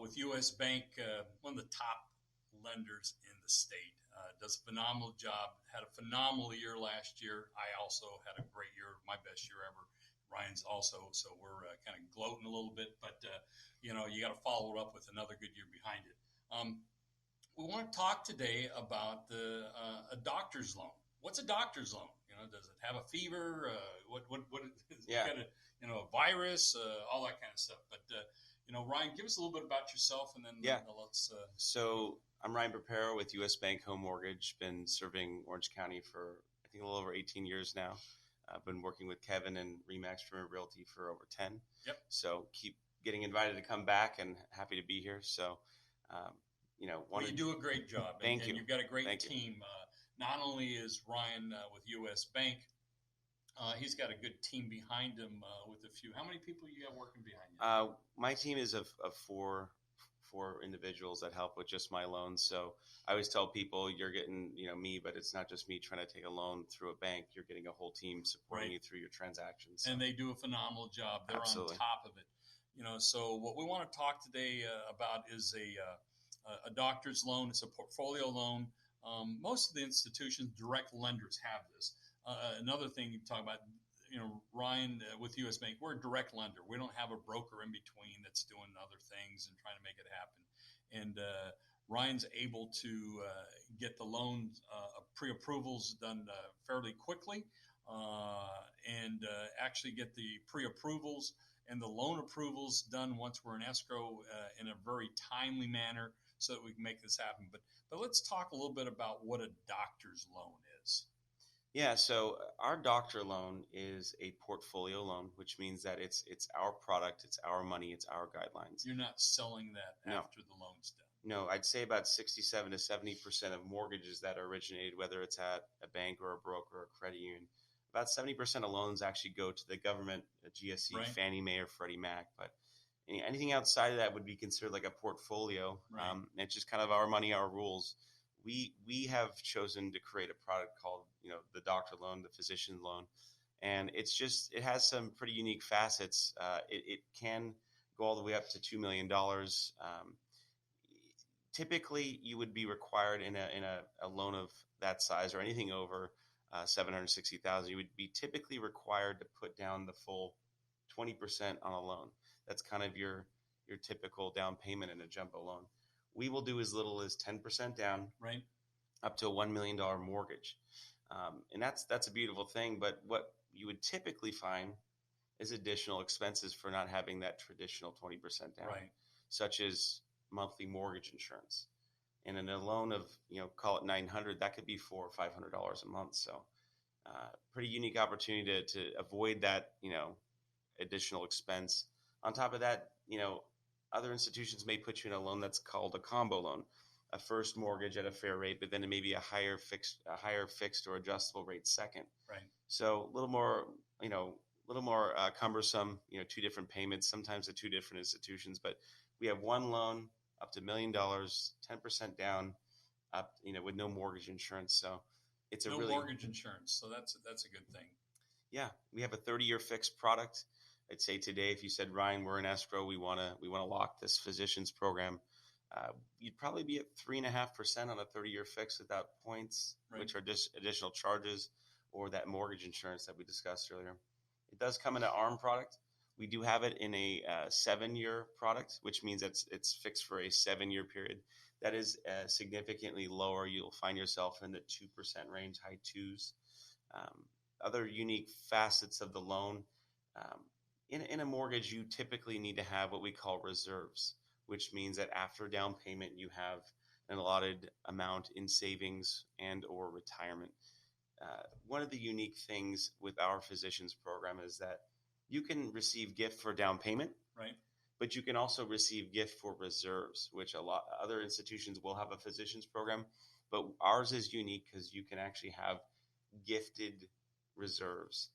with U.S. Bank, one of the top lenders in the state. Does a phenomenal job. Had a phenomenal year last year. I also had a great year, my best year ever. Ryan's also, so we're kind of gloating a little bit, but you got to follow it up with another good year behind it. We want to talk today about a doctor's loan. What's a doctor's loan? Does it have a fever? What Yeah. Got a virus? All that kind of stuff. But Ryan, give us a little bit about yourself, and then let's. So I'm Ryan Purpero with U.S. Bank Home Mortgage. Been serving Orange County for I think a little over 18 years now. I've been working with Kevin and Remax Premier Realty for over 10. Yep. So keep getting invited to come back, and happy to be here. So, you do a great job. Thank you. And you've got a great team. Not only is Ryan with U.S. Bank, he's got a good team behind him with a few. How many people you got working behind you? My team is of four individuals that help with just my loans. So I always tell people you're getting, me, but it's not just me trying to take a loan through a bank. You're getting a whole team supporting you through your transactions. And they do a phenomenal job. They're Absolutely. On top of it. So what we want to talk today about is a doctor's loan. It's a portfolio loan. Most of the institutions, direct lenders, have this. Another thing you talk about, Ryan with U.S. Bank, we're a direct lender. We don't have a broker in between that's doing other things and trying to make it happen. And Ryan's able to get the loan pre-approvals done fairly quickly and actually get the pre-approvals and the loan approvals done once we're in escrow in a very timely manner so that we can make this happen. But let's talk a little bit about what a doctor's loan is. Yeah, so our doctor loan is a portfolio loan, which means that it's our product, it's our money, it's our guidelines. You're not selling that after the loan's done. No, I'd say about 67 to 70% of mortgages that are originated, whether it's at a bank or a broker or a credit union, about 70% of loans actually go to the government, a GSE, Right. Fannie Mae, or Freddie Mac. But anything outside of that would be considered like a portfolio. Right. It's just kind of our money, our rules. We have chosen to create a product called, the doctor loan, the physician loan. And it has some pretty unique facets. It can go all the way up to $2 million. Typically, you would be required in a loan of that size or anything over $760,000. You would be typically required to put down the full 20% on a loan. That's kind of your typical down payment in a jumbo loan. We will do as little as 10% down, right, up to a $1 million mortgage, and that's a beautiful thing. But what you would typically find is additional expenses for not having that traditional 20% down, right, such as monthly mortgage insurance. And in a loan of, call it $900, that could be $400 or $500 a month. So, pretty unique opportunity to avoid that, additional expense. On top of that, other institutions may put you in a loan that's called a combo loan, a first mortgage at a fair rate, but then it may be a higher fixed or adjustable rate second. Right. So a little more cumbersome, 2 different payments, sometimes at 2 different institutions, but we have one loan up to $1 million, 10% down, up, with no mortgage insurance. So it's no mortgage insurance. So that's a good thing. Yeah. We have a 30-year fixed product. I'd say today, if you said, Ryan, we're in escrow, we want to lock this physicians program, you'd probably be at 3.5% on a 30-year fix without points, right, which are just additional charges, or that mortgage insurance that we discussed earlier. It does come in an ARM product. We do have it in a 7-year product, which means it's fixed for a 7-year period. That is significantly lower. You'll find yourself in the 2% range, high 2s. Other unique facets of the loan. In a mortgage, you typically need to have what we call reserves, which means that after down payment, you have an allotted amount in savings and or retirement. One of the unique things with our physicians program is that you can receive gift for down payment, right, but you can also receive gift for reserves, which a lot other institutions will have a physicians program, but ours is unique because you can actually have gifted reserves.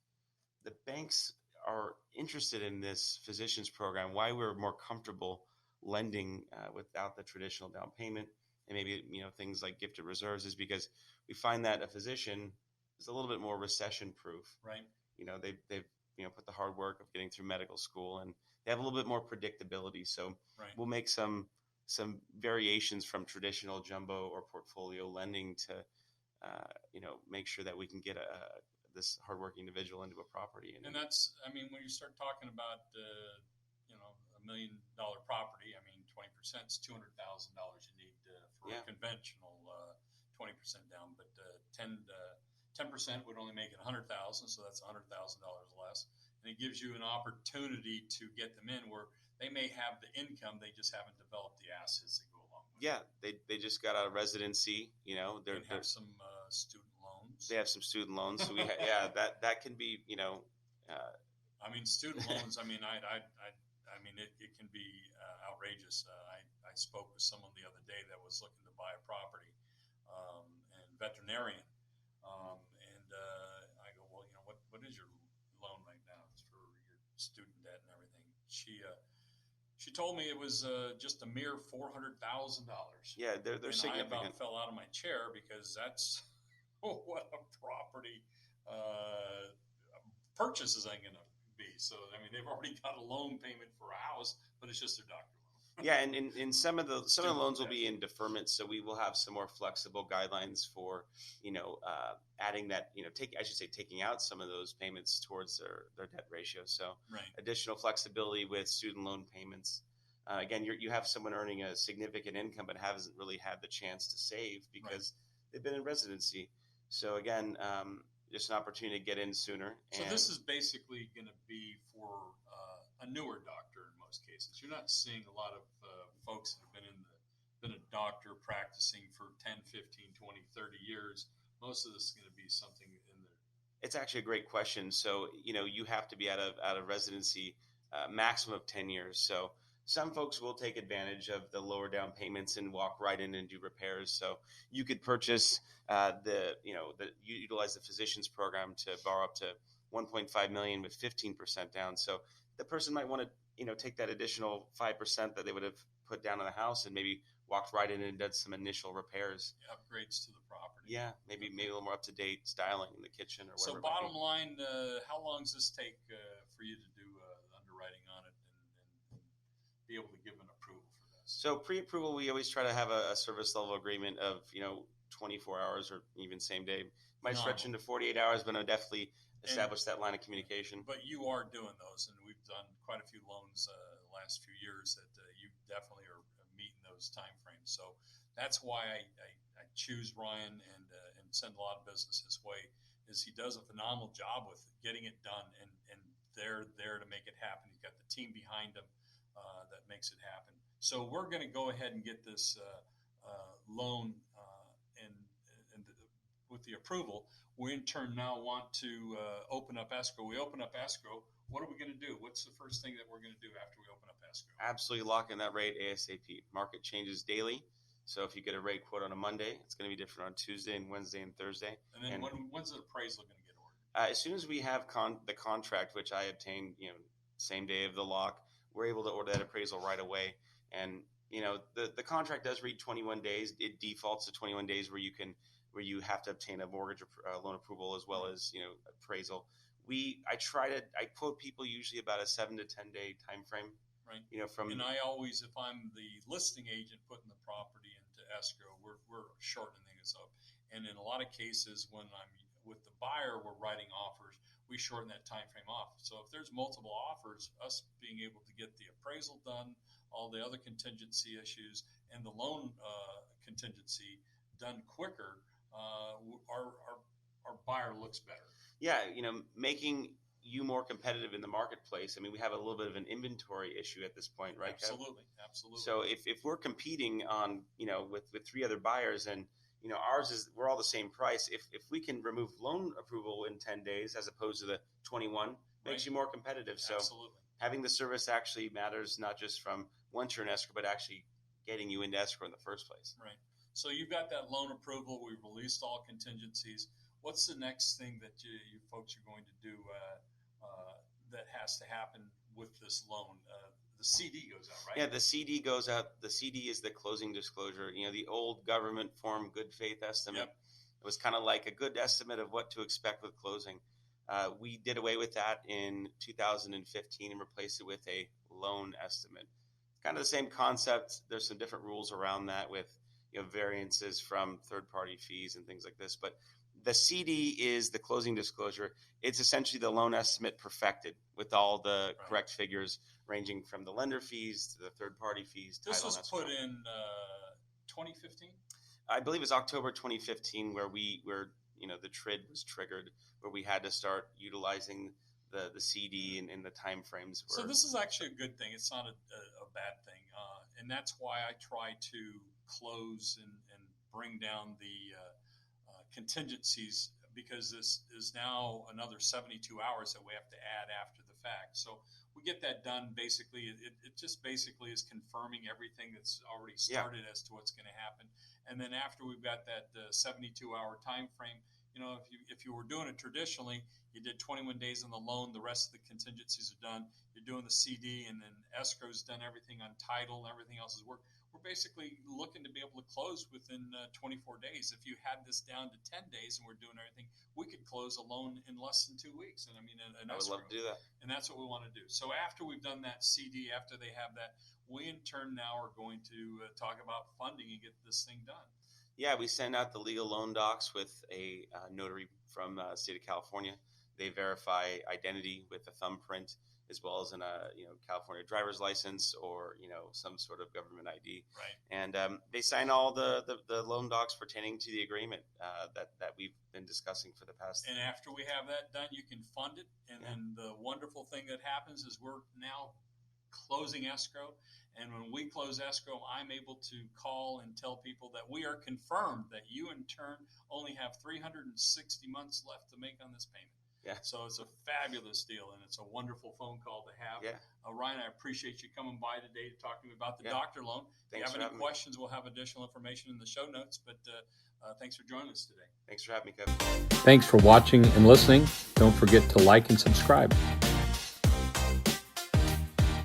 The banks are interested in this physicians program, why we're more comfortable lending without the traditional down payment and maybe things like gifted reserves, is because we find that a physician is a little bit more recession proof. Right. They've put the hard work of getting through medical school, and they have a little bit more predictability. So right, we'll make some some variations from traditional jumbo or portfolio lending to make sure that we can get this hardworking individual into a property. And that's, I mean, when you start talking about $1 million property, I mean 20% is $200,000 you need for a conventional 20% down, but 10% would only make it $100,000, so that's $100,000 less, and it gives you an opportunity to get them in where they may have the income, they just haven't developed the assets that go along with it. Yeah, they just got out of residency. They have some student loans. They have some student loans, so that can be I mean, student loans. I mean, it can be outrageous. I spoke with someone the other day that was looking to buy a property, and veterinarian, and I go, well, what is your loan right now? It's for your student debt and everything. She told me it was just a mere $400,000. Yeah, they're significant. I about fell out of my chair because that's what a property purchase is going to be. So, I mean, they've already got a loan payment for a house, but it's just their doctor loan. Yeah, and in some of the loans will be in deferment, so we will have some more flexible guidelines for adding that taking out some of those payments towards their debt ratio. So additional flexibility with student loan payments. Again, you have someone earning a significant income but hasn't really had the chance to save because they've been in residency. So again, just an opportunity to get in sooner. So this is basically going to be for a newer doctor in most cases. You're not seeing a lot of folks that have been a doctor practicing for 10, 15, 20, 30 years. Most of this is going to be something in there. It's actually a great question. So, you have to be out of residency maximum of 10 years. So some folks will take advantage of the lower down payments and walk right in and do repairs. So you could purchase utilize the physicians program to borrow up to $1.5 million with 15% down. So the person might want to, take that additional 5% that they would have put down on the house and maybe walked right in and did some initial repairs. Upgrades to the property. Yeah, maybe a little more up-to-date styling in the kitchen or whatever. So bottom line, how long does this take for you to do underwriting on it and be able to give an approval for this? So pre-approval, we always try to have a service level agreement of 24 hours or even same day. Might stretch into 48 hours, but I definitely establish that line of communication. But you are doing those, and we've done quite a few loans the last few years that you definitely are meeting those time frames. So that's why I choose Ryan and send a lot of business his way. Is he does a phenomenal job with getting it done, and they're there to make it happen. He's got the team behind him that makes it happen. So we're going to go ahead and get this loan and with the approval. We in turn now want to open up escrow. We open up escrow. What are we going to do? What's the first thing that we're going to do after we open up escrow? Absolutely lock in that rate ASAP. Market changes daily. So if you get a rate quote on a Monday, it's going to be different on Tuesday and Wednesday and Thursday. And then when's the appraisal going to get ordered? As soon as we have the contract, which I obtained, same day of the lock, we're able to order that appraisal right away. And, the contract does read 21 days. It defaults to 21 days where you have to obtain a mortgage loan approval as well as, appraisal. I quote people usually about a 7 to 10 day time frame. Right. And I always, if I'm the listing agent putting the property into escrow, we're shortening things up. And in a lot of cases, when I'm with the buyer, we're writing offers. We shorten that time frame off. So if there's multiple offers, us being able to get the appraisal done, all the other contingency issues, and the loan contingency done quicker, our buyer looks better. Yeah, making you more competitive in the marketplace. I mean, we have a little bit of an inventory issue at this point, right? Absolutely. So if we're competing on, with 3 other buyers and, ours is, we're all the same price. If we can remove loan approval in 10 days as opposed to the 21, makes you more competitive. So having the service actually matters, not just from once you're in escrow, but actually getting you into escrow in the first place. Right. So you've got that loan approval. We've released all contingencies. What's the next thing that you folks are going to do that has to happen with this loan? The CD goes out, right? Yeah, the CD goes out. The CD is the closing disclosure. The old government form good faith estimate. Yep. It was kind of like a good estimate of what to expect with closing. We did away with that in 2015 and replaced it with a loan estimate. kind of the same concept. There's some different rules around that with variances from third-party fees and things like this. But the CD is the closing disclosure. It's essentially the loan estimate perfected with all the correct figures, ranging from the lender fees to the third-party fees. This was put in 2015. I believe it's October 2015 where the TRID was triggered, where we had to start utilizing the CD and the time frames. So this is actually a good thing. It's not a bad thing. And that's why I try to close and bring down the contingencies, because this is now another 72 hours that we have to add after the fact. So we get that done. Basically, it just basically is confirming everything that's already started as to what's going to happen. And then after we've got that 72-hour time frame, if you were doing it traditionally, you did 21 days on the loan, the rest of the contingencies are done. You're doing the CD, and then escrow's done everything on title, and everything else is worked. We're basically looking to be able to close within 24 days. If you had this down to 10 days and we're doing everything, we could close a loan in less than 2 weeks. And I mean, I would love to do that. And that's what we want to do. So after we've done that CD, after they have that, we in turn now are going to talk about funding and get this thing done. Yeah, we send out the legal loan docs with a notary from the state of California. They verify identity with a thumbprint, as well as California driver's license or some sort of government ID. Right. And they sign all the loan docs pertaining to the agreement that we've been discussing for the past. And after we have that done, you can fund it. And then the wonderful thing that happens is we're now closing escrow. And when we close escrow, I'm able to call and tell people that we are confirmed that you in turn only have 360 months left to make on this payment. Yeah. So it's a fabulous deal, and it's a wonderful phone call to have. Yeah. Ryan, I appreciate you coming by today to talk to me about the doctor loan. If you have any questions, we'll have additional information in the show notes. But thanks for joining us today. Thanks for having me, Kevin. Thanks for watching and listening. Don't forget to like and subscribe.